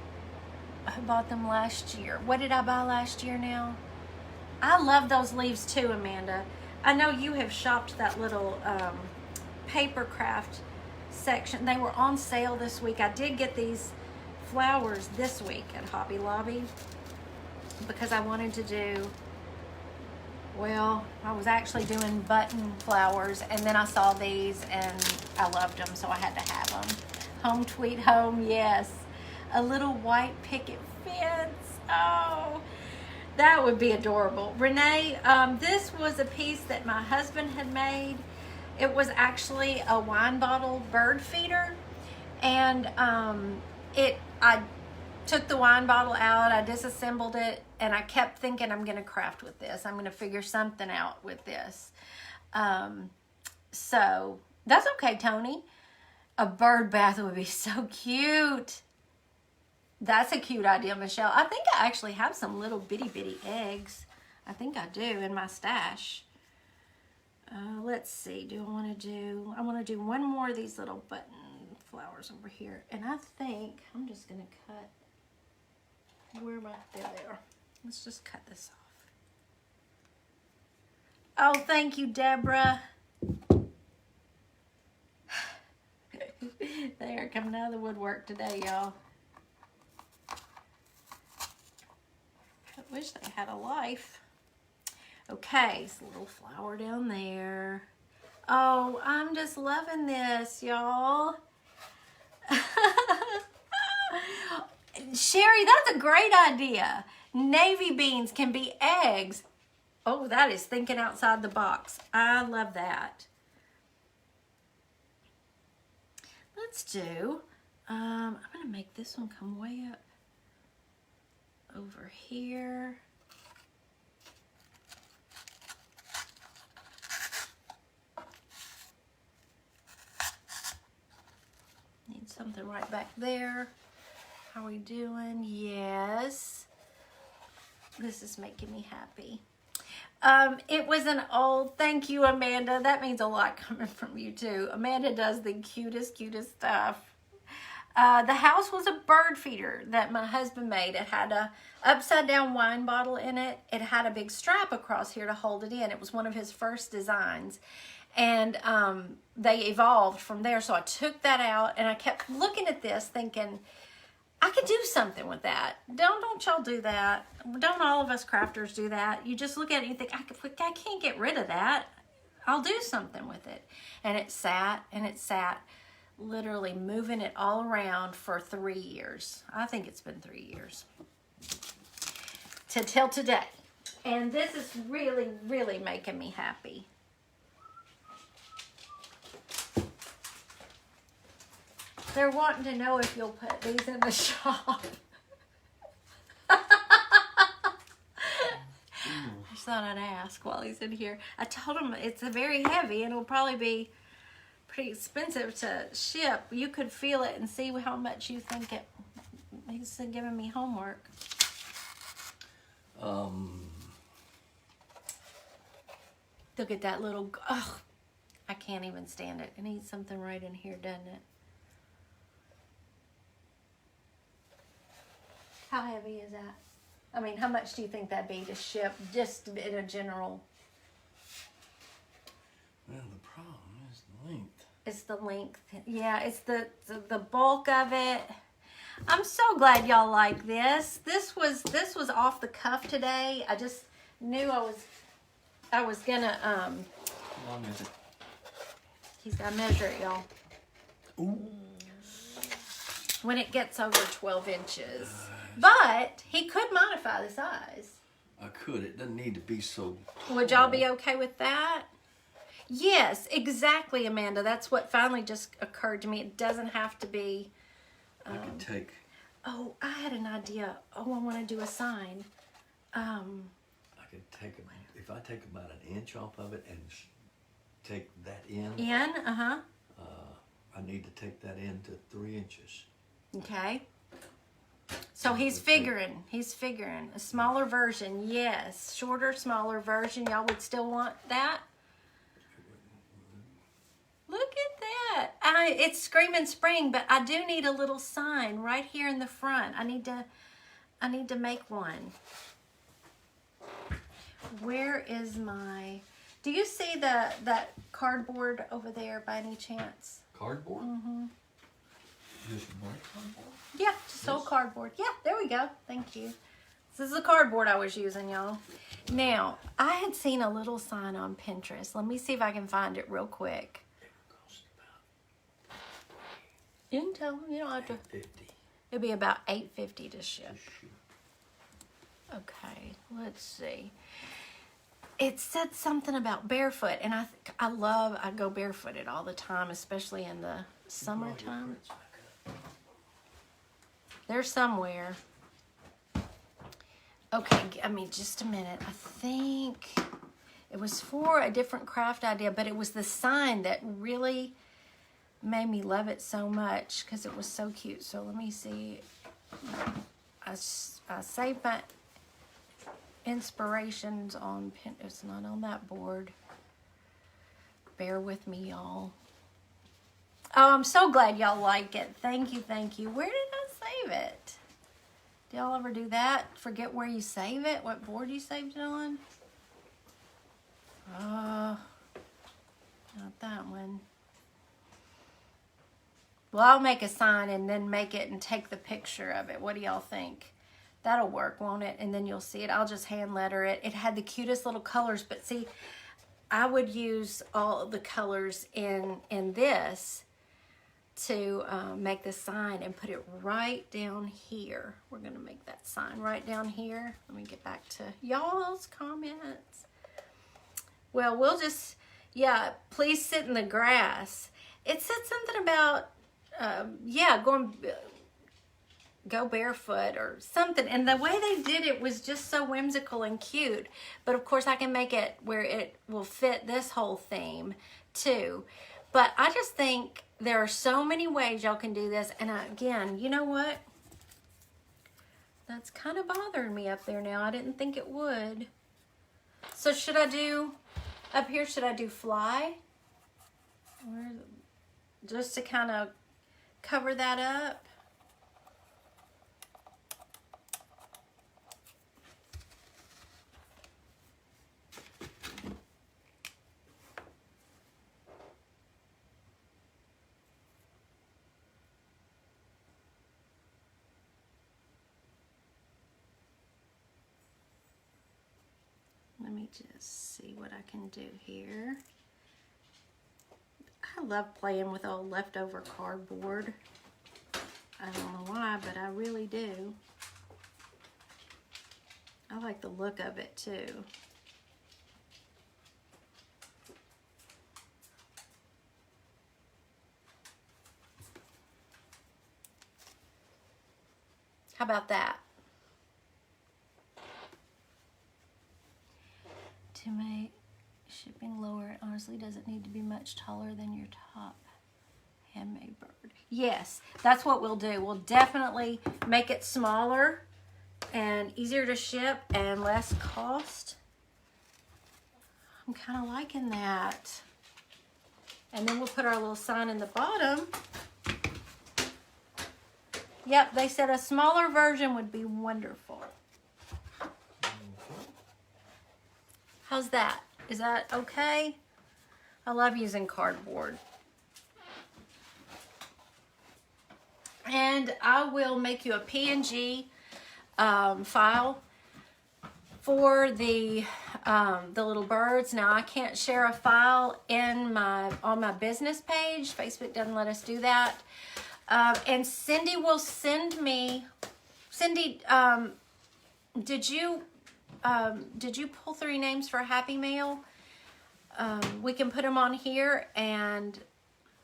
bought them last year. What did I buy last year now? I love those leaves too, Amanda. I know you have shopped that little paper craft section. They were on sale this week. I did get these flowers this week at Hobby Lobby because I wanted to do, well, I was actually doing button flowers, and then I saw these and I loved them, so I had to have them. Home Sweet Home, yes. A little white picket fence. Oh, that would be adorable. Renee, this was a piece that my husband had made. It was actually a wine bottle bird feeder, and I took the wine bottle out, I disassembled it, and I kept thinking, I'm going to craft with this. I'm going to figure something out with this. So that's okay, Tony. A bird bath would be so cute. That's a cute idea, Michelle. I think I actually have some little bitty eggs. I think I do in my stash. Let's see. I want to do one more of these little button flowers over here. And I think I'm just going to cut. Where am I? There. Let's just cut this off. Oh, thank you, Deborah. They are coming out of the woodwork today, y'all. I wish they had a life. Okay, it's a little flower down there. Oh, I'm just loving this, y'all. Sherry, that's a great idea. Navy beans can be eggs. Oh, that is thinking outside the box. I love that. Let's do, I'm going to make this one come way up over here. Need something right back there. How are we doing? Yes. This is making me happy. It was an old, thank you, Amanda. That means a lot coming from you too. Amanda does the cutest stuff. The house was a bird feeder that my husband made. It had a upside down wine bottle in it. It had a big strap across here to hold it in. It was one of his first designs. And they evolved from there. So I took that out and I kept looking at this thinking, I could do something with that. Don't y'all do that. Don't all of us crafters do that. You just look at it and you think, I can't get rid of that. I'll do something with it. And it sat and it sat, literally moving it all around for 3 years. I think it's been 3 years. Till today. And this is really, really making me happy. They're wanting to know if you'll put these in the shop. I just thought I'd ask while he's in here. I told him it's very heavy and it'll probably be pretty expensive to ship. You could feel it and see how much you think it. He's giving me homework. Look at that little. Oh, I can't even stand it. It needs something right in here, doesn't it? How heavy is that? I mean, how much do you think that'd be to ship, just in a general? Well, the problem is the length. It's the length. Yeah, it's the bulk of it. I'm so glad y'all like this. This was off the cuff today. I just knew I was gonna How long is it? He's got to measure it, y'all. Ooh. When it gets over 12 inches. But he could modify the size. I could. It doesn't need to be so tall. Would y'all be okay with that? Yes, exactly, Amanda. That's what finally just occurred to me. It doesn't have to be... I could take... Oh, I had an idea. Oh, I want to do a sign. I could take... If I take about an inch off of it and take that in... I need to take that in to 3 inches. Okay. So he's figuring. He's figuring. A smaller version, yes. Shorter, smaller version. Y'all would still want that? Look at that. It's screaming spring, but I do need a little sign right here in the front. I need to make one. Where is my... Do you see that cardboard over there by any chance? Cardboard? Mm-hmm. Just white cardboard? Yeah, just old cardboard. Yeah, there we go. Thank you. This is the cardboard I was using, y'all. Now, I had seen a little sign on Pinterest. Let me see if I can find it real quick. It costs about... You can tell. You don't have to. $50. It'll be about $8.50 to ship. Shoot. Okay, let's see. It said something about barefoot, and I go barefooted all the time, especially in the summertime. They're somewhere. Okay, I mean, just a minute. I think it was for a different craft idea, but it was the sign that really made me love it so much because it was so cute. So let me see. I saved my inspirations on Pinterest. It's not on that board. Bear with me, y'all. Oh, I'm so glad y'all like it. Thank you, thank you. Where did I save it? Do y'all ever do that? Forget where you save it? What board you saved it on? Not that one. Well, I'll make a sign and then make it and take the picture of it. What do y'all think? That'll work, won't it? And then you'll see it. I'll just hand letter it. It had the cutest little colors, but see, I would use all of the colors in this to make the sign and put it right down here. We're going to make that sign right down here. Let me get back to y'all's comments. Well, we'll just, yeah, please sit in the grass. It said something about, go barefoot or something. And the way they did it was just so whimsical and cute. But of course I can make it where it will fit this whole theme too. But I just think there are so many ways y'all can do this. And again, you know what? That's kind of bothering me up there now. I didn't think it would. So should I do, up here, should I do fly? Or just to kind of cover that up? Let me just see what I can do here. I love playing with old leftover cardboard. I don't know why, but I really do. I like the look of it too. How about that? To make shipping lower, it honestly doesn't need to be much taller than your top handmade bird. Yes, that's what we'll do. We'll definitely make it smaller and easier to ship and less cost. I'm kind of liking that. And then we'll put our little sign in the bottom. Yep, they said a smaller version would be wonderful. How's that? Is that okay? I love using cardboard. And I will make you a PNG file for the little birds. Now I can't share a file on my business page. Facebook doesn't let us do that. And Cindy will send me. Cindy, did you pull 3 names for a Happy Meal? We can put them on here, and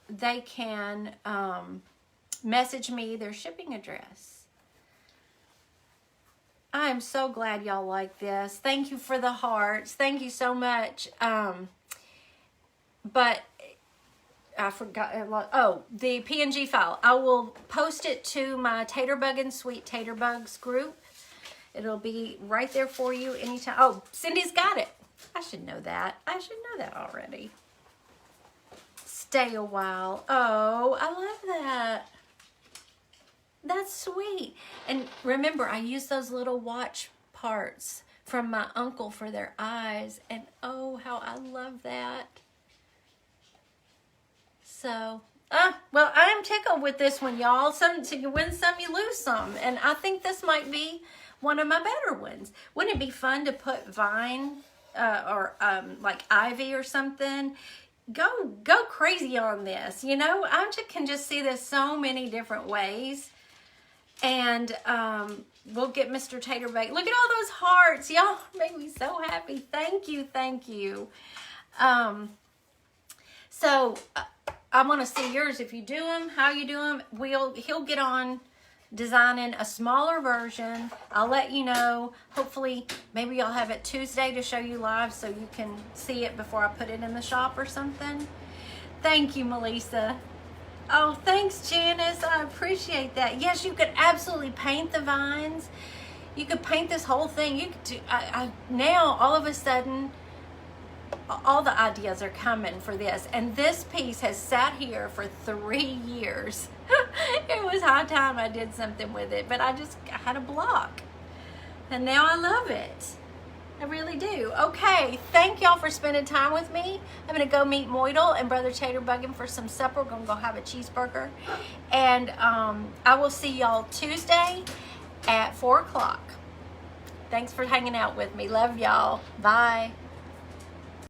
they can message me their shipping address. I am so glad y'all like this. Thank you for the hearts. Thank you so much. But I forgot. Oh, the PNG file. I will post it to my Taterbug and Sweet Taterbugs group. It'll be right there for you anytime. Oh, Cindy's got it. I should know that. I should know that already. Stay a while. Oh, I love that. That's sweet. And remember, I used those little watch parts from my uncle for their eyes. And oh, how I love that. So, well, I am tickled with this one, y'all. So you win some, you lose some. And I think this might be one of my better ones. Wouldn't it be fun to put vine or like ivy or something? Go crazy on this. You know, I can just see this so many different ways. And we'll get Mr. Taterbug. Look at all those hearts. Y'all make me so happy. Thank you. Thank you. So I want to see yours. If you do them, how you do them. He'll get on designing a smaller version. I'll let you know. Hopefully, maybe I'll have it Tuesday to show you live so you can see it before I put it in the shop or something. Thank you, Melissa. Oh, thanks, Janice. I appreciate that. Yes, you could absolutely paint the vines. You could paint this whole thing. You could do. Now, all of a sudden, all the ideas are coming for this. And this piece has sat here for 3 years. It was high time I did something with it, but I had a block. And now I love it. I really do. Okay, thank y'all for spending time with me. I'm going to go meet Moidle and Brother Taterbuggin for some supper. We're going to go have a cheeseburger. And I will see y'all Tuesday at 4 o'clock. Thanks for hanging out with me. Love y'all. Bye.